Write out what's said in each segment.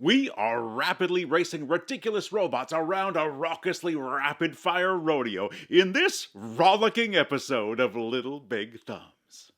We are rapidly racing ridiculous robots around a raucously rapid-fire rodeo in this rollicking episode of Little Big Thumbs.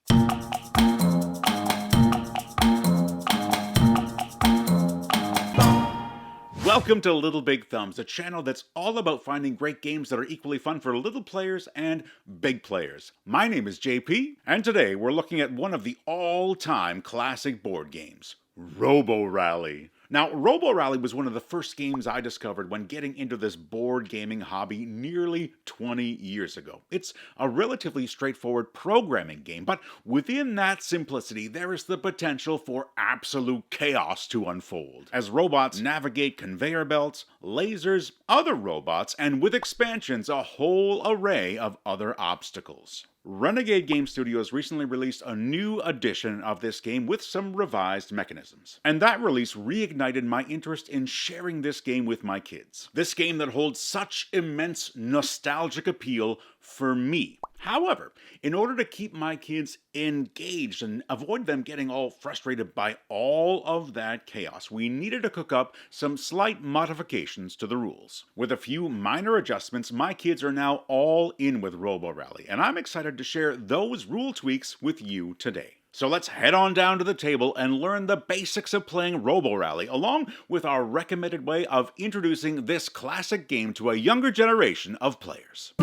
Welcome to Little Big Thumbs, a channel that's all about finding great games that are equally fun for little players and big players. My name is JP, and today we're looking at one of the all-time classic board games, Robo Rally. Now, Robo Rally was one of the first games I discovered when getting into this board gaming hobby nearly 20 years ago. It's a relatively straightforward programming game, but within that simplicity, there is the potential for absolute chaos to unfold, as robots navigate conveyor belts, lasers, other robots, and with expansions, a whole array of other obstacles. Renegade Game Studios recently released a new edition of this game with some revised mechanisms, and that release reignited my interest in sharing this game with my kids. This game that holds such immense nostalgic appeal for me. However, in order to keep my kids engaged and avoid them getting all frustrated by all of that chaos, we needed to cook up some slight modifications to the rules. With a few minor adjustments, my kids are now all in with Robo Rally, and I'm excited to share those rule tweaks with you today. So let's head on down to the table and learn the basics of playing Robo Rally, along with our recommended way of introducing this classic game to a younger generation of players.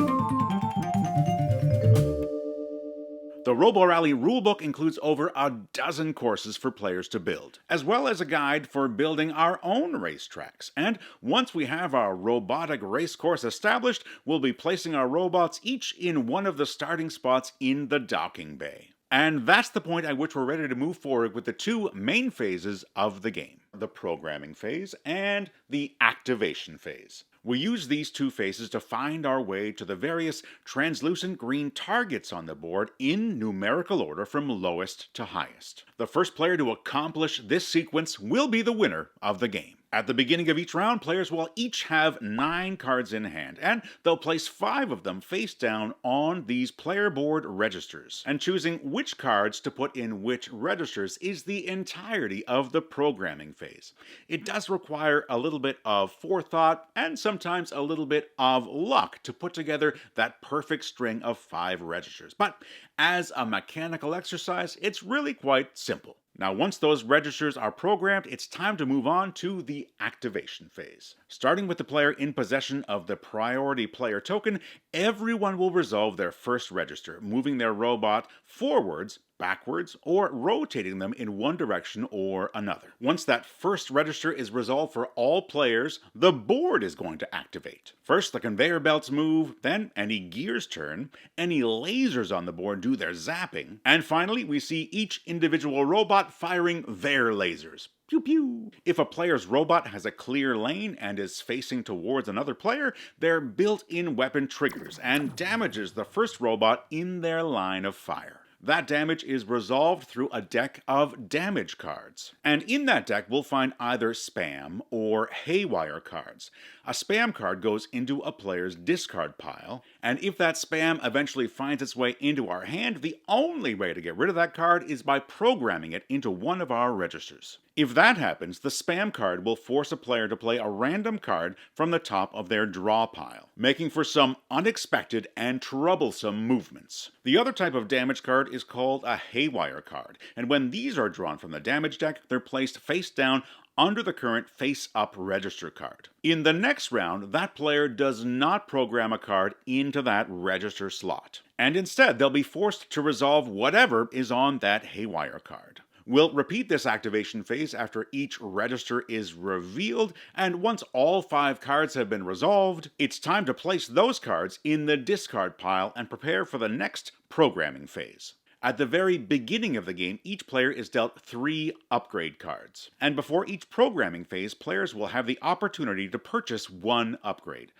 The Robo Rally rulebook includes over a dozen courses for players to build, as well as a guide for building our own racetracks. And once we have our robotic race course established, we'll be placing our robots each in one of the starting spots in the docking bay. And that's the point at which we're ready to move forward with the two main phases of the game, the programming phase and the activation phase. We use these two phases to find our way to the various translucent green targets on the board in numerical order from lowest to highest. The first player to accomplish this sequence will be the winner of the game. At the beginning of each round, players will each have 9 cards in hand, and they'll place 5 of them face down on these player board registers. And choosing which cards to put in which registers is the entirety of the programming phase. It does require a little bit of forethought and sometimes a little bit of luck to put together that perfect string of 5 registers. But as a mechanical exercise, it's really quite simple. Now, once those registers are programmed, it's time to move on to the activation phase. Starting with the player in possession of the priority player token, everyone will resolve their first register, moving their robot forwards, backwards, or rotating them in one direction or another. Once that first register is resolved for all players, the board is going to activate. First, the conveyor belts move, then any gears turn, any lasers on the board do their zapping, and finally we see each individual robot firing their lasers. Pew pew! If a player's robot has a clear lane and is facing towards another player, their built-in weapon triggers and damages the first robot in their line of fire. That damage is resolved through a deck of damage cards. And in that deck, we'll find either spam or haywire cards. A spam card goes into a player's discard pile, and if that spam eventually finds its way into our hand, the only way to get rid of that card is by programming it into one of our registers. If that happens, the spam card will force a player to play a random card from the top of their draw pile, making for some unexpected and troublesome movements. The other type of damage card is called a haywire card, and when these are drawn from the damage deck, they're placed face down under the current face-up register card. In the next round, that player does not program a card into that register slot, and instead they'll be forced to resolve whatever is on that haywire card. We'll repeat this activation phase after each register is revealed, and once all 5 cards have been resolved, it's time to place those cards in the discard pile and prepare for the next programming phase. At the very beginning of the game, each player is dealt 3 upgrade cards. And before each programming phase, players will have the opportunity to purchase 1 upgrade.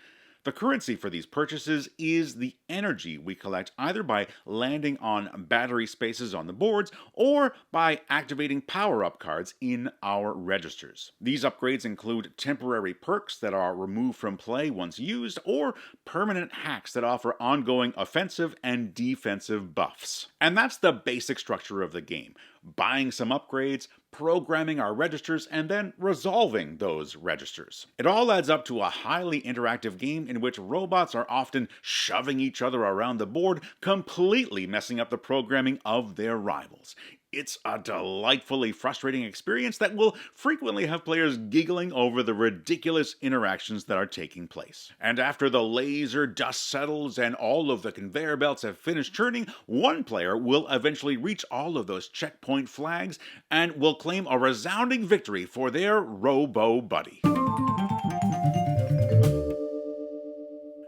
The currency for these purchases is the energy we collect either by landing on battery spaces on the boards or by activating power-up cards in our registers. These upgrades include temporary perks that are removed from play once used, or permanent hacks that offer ongoing offensive and defensive buffs. And that's the basic structure of the game. Buying some upgrades, programming our registers, and then resolving those registers. It all adds up to a highly interactive game in which robots are often shoving each other around the board, completely messing up the programming of their rivals. It's a delightfully frustrating experience that will frequently have players giggling over the ridiculous interactions that are taking place. And after the laser dust settles and all of the conveyor belts have finished churning, one player will eventually reach all of those checkpoint flags and will claim a resounding victory for their Robo Buddy.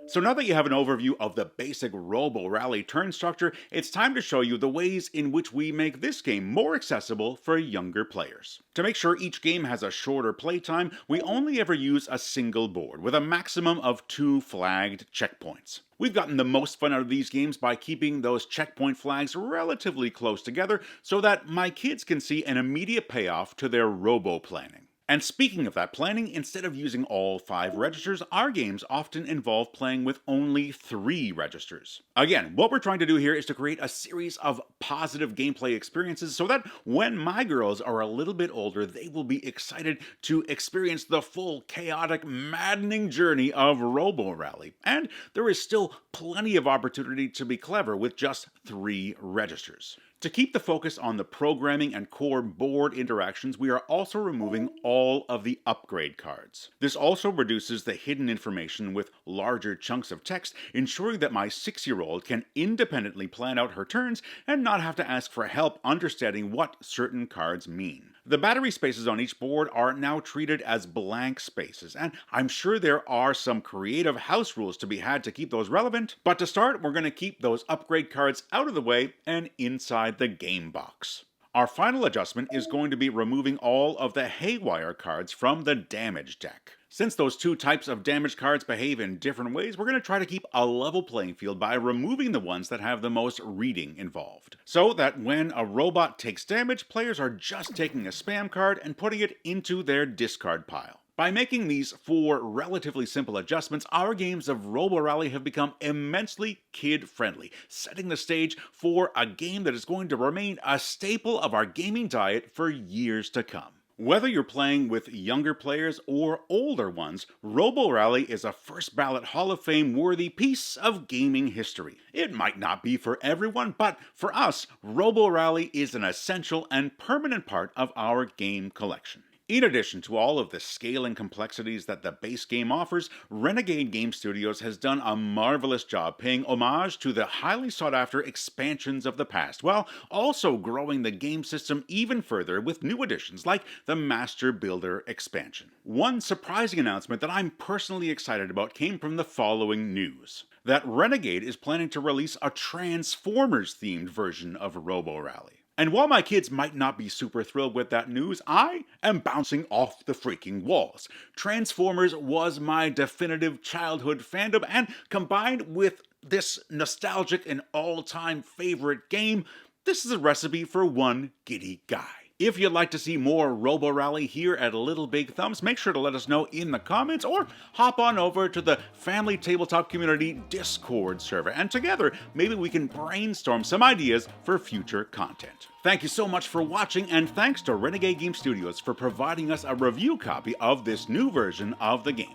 So now that you have an overview of the basic Robo Rally turn structure, it's time to show you the ways in which we make this game more accessible for younger players. To make sure each game has a shorter playtime, we only ever use a single board, with a maximum of 2 flagged checkpoints. We've gotten the most fun out of these games by keeping those checkpoint flags relatively close together so that my kids can see an immediate payoff to their robo planning. And speaking of that planning, instead of using all 5 registers, our games often involve playing with only 3 registers. Again, what we're trying to do here is to create a series of positive gameplay experiences so that when my girls are a little bit older, they will be excited to experience the full, chaotic, maddening journey of Robo Rally. And there is still plenty of opportunity to be clever with just 3 registers. To keep the focus on the programming and core board interactions, we are also removing all of the upgrade cards. This also reduces the hidden information with larger chunks of text, ensuring that my 6-year-old can independently plan out her turns and not have to ask for help understanding what certain cards mean. The battery spaces on each board are now treated as blank spaces, and I'm sure there are some creative house rules to be had to keep those relevant, but to start, we're going to keep those upgrade cards out of the way and inside the game box. Our final adjustment is going to be removing all of the haywire cards from the damage deck. Since those 2 types of damage cards behave in different ways, we're going to try to keep a level playing field by removing the ones that have the most reading involved. So that when a robot takes damage, players are just taking a spam card and putting it into their discard pile. By making these 4 relatively simple adjustments, our games of Robo Rally have become immensely kid-friendly, setting the stage for a game that is going to remain a staple of our gaming diet for years to come. Whether you're playing with younger players or older ones, Robo Rally is a first ballot Hall of Fame worthy piece of gaming history. It might not be for everyone, but for us, Robo Rally is an essential and permanent part of our game collection. In addition to all of the scaling complexities that the base game offers, Renegade Game Studios has done a marvelous job paying homage to the highly sought-after expansions of the past, while also growing the game system even further with new additions like the Master Builder expansion. One surprising announcement that I'm personally excited about came from the following news: that Renegade is planning to release a Transformers-themed version of Robo Rally. And while my kids might not be super thrilled with that news, I am bouncing off the freaking walls. Transformers was my definitive childhood fandom, and combined with this nostalgic and all-time favorite game, this is a recipe for one giddy guy. If you'd like to see more Robo Rally here at LittleBigThumbs, make sure to let us know in the comments or hop on over to the Family Tabletop Community Discord server, and together maybe we can brainstorm some ideas for future content. Thank you so much for watching, and thanks to Renegade Game Studios for providing us a review copy of this new version of the game.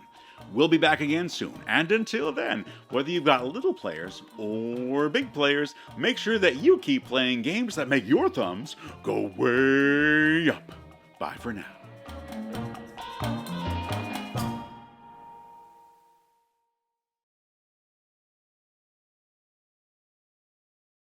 We'll be back again soon, and until then, whether you've got little players or big players, make sure that you keep playing games that make your thumbs go way up. Bye for now.